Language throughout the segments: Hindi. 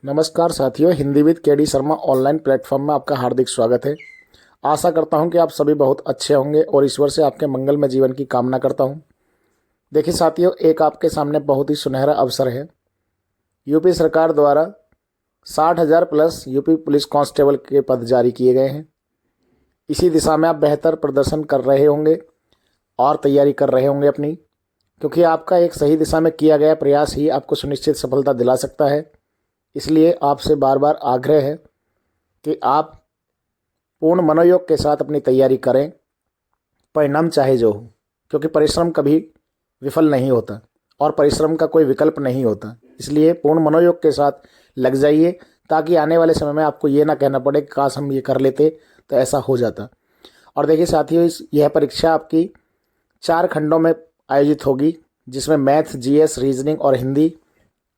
नमस्कार साथियों, Hindi with KD Sharma online platform में आपका हार्दिक स्वागत है। आशा करता हूं कि आप सभी बहुत अच्छे होंगे और ईश्वर से आपके मंगलमय जीवन की कामना करता हूं। देखिए साथियों, एक आपके सामने बहुत ही सुनहरा अवसर है। यूपी सरकार द्वारा 60,000 प्लस यूपी पुलिस कांस्टेबल के पद जारी किए गए हैं। इसी दिशा में आप बेहतर प्रदर्शन कर रहे होंगे और तैयारी कर रहे होंगे अपनी, क्योंकि आपका एक सही दिशा में किया गया प्रयास ही आपको सुनिश्चित सफलता दिला सकता है। इसलिए आपसे बार बार आग्रह है कि आप पूर्ण मनोयोग के साथ अपनी तैयारी करें, परिणाम चाहे जो हो, क्योंकि परिश्रम कभी विफल नहीं होता और परिश्रम का कोई विकल्प नहीं होता। इसलिए पूर्ण मनोयोग के साथ लग जाइए, ताकि आने वाले समय में आपको ये ना कहना पड़े कि काश हम ये कर लेते तो ऐसा हो जाता। और देखिए साथियों, यह परीक्षा आपकी 4 खंडों में आयोजित होगी, जिसमें मैथ, जीएस, रीजनिंग और हिंदी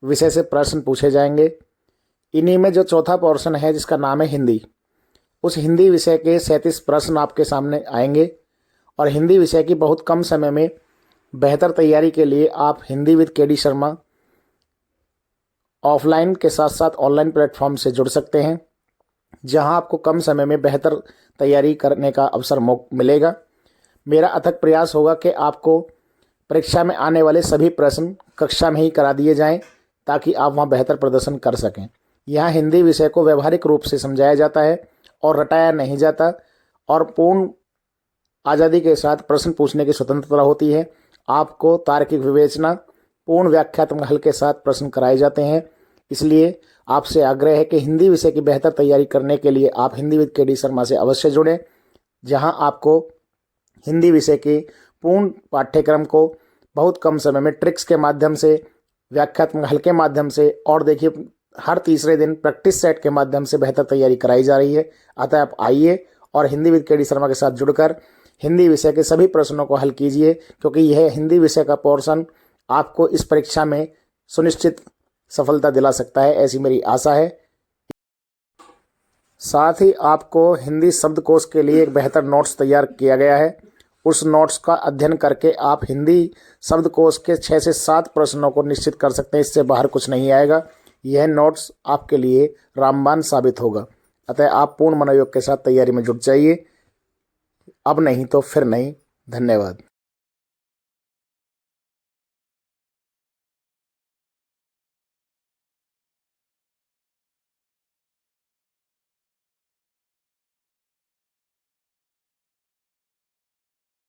विषय से प्रश्न पूछे जाएंगे। इन्हीं में जो चौथा पोर्शन है, जिसका नाम है हिंदी, उस हिंदी विषय के 37 प्रश्न आपके सामने आएंगे। और हिंदी विषय की बहुत कम समय में बेहतर तैयारी के लिए आप Hindi with KD Sharma offline के साथ साथ ऑनलाइन प्लेटफॉर्म से जुड़ सकते हैं, जहां आपको कम समय में बेहतर तैयारी करने का अवसर मिलेगा। मेरा अथक प्रयास होगा कि आपको परीक्षा में आने वाले सभी प्रश्न कक्षा में ही करा दिए जाएं, ताकि आप वहां बेहतर प्रदर्शन कर सकें। यहाँ हिंदी विषय को व्यवहारिक रूप से समझाया जाता है और रटाया नहीं जाता, और पूर्ण आज़ादी के साथ प्रश्न पूछने की स्वतंत्रता होती है। आपको तार्किक विवेचना, पूर्ण व्याख्यात्मक हल के साथ प्रश्न कराए जाते हैं। इसलिए आपसे आग्रह है कि हिंदी विषय की बेहतर तैयारी करने के लिए आप हिंदी विद केडी शर्मा से अवश्य जुड़ें, जहां आपको हिंदी विषय के पूर्ण पाठ्यक्रम को बहुत कम समय में ट्रिक्स के माध्यम से, व्याख्यात्मक हल के माध्यम से, और देखिए हर तीसरे दिन प्रैक्टिस सेट के माध्यम से बेहतर तैयारी कराई जा रही है। अतः आप आइए और हिंदी विद केडी शर्मा के साथ जुड़कर हिंदी विषय के सभी प्रश्नों को हल कीजिए, क्योंकि यह हिंदी विषय का पोर्शन आपको इस परीक्षा में सुनिश्चित सफलता दिला सकता है, ऐसी मेरी आशा है। साथ ही आपको हिंदी शब्दकोश के लिए एक बेहतर नोट्स तैयार किया गया है। उस नोट्स का अध्ययन करके आप हिंदी शब्दकोश के 6 से 7 प्रश्नों को निश्चित कर सकते हैं। इससे बाहर कुछ नहीं आएगा। यह नोट्स आपके लिए रामबाण साबित होगा। अतः आप पूर्ण मनोयोग के साथ तैयारी में जुट जाइए। अब नहीं तो फिर नहीं। धन्यवाद।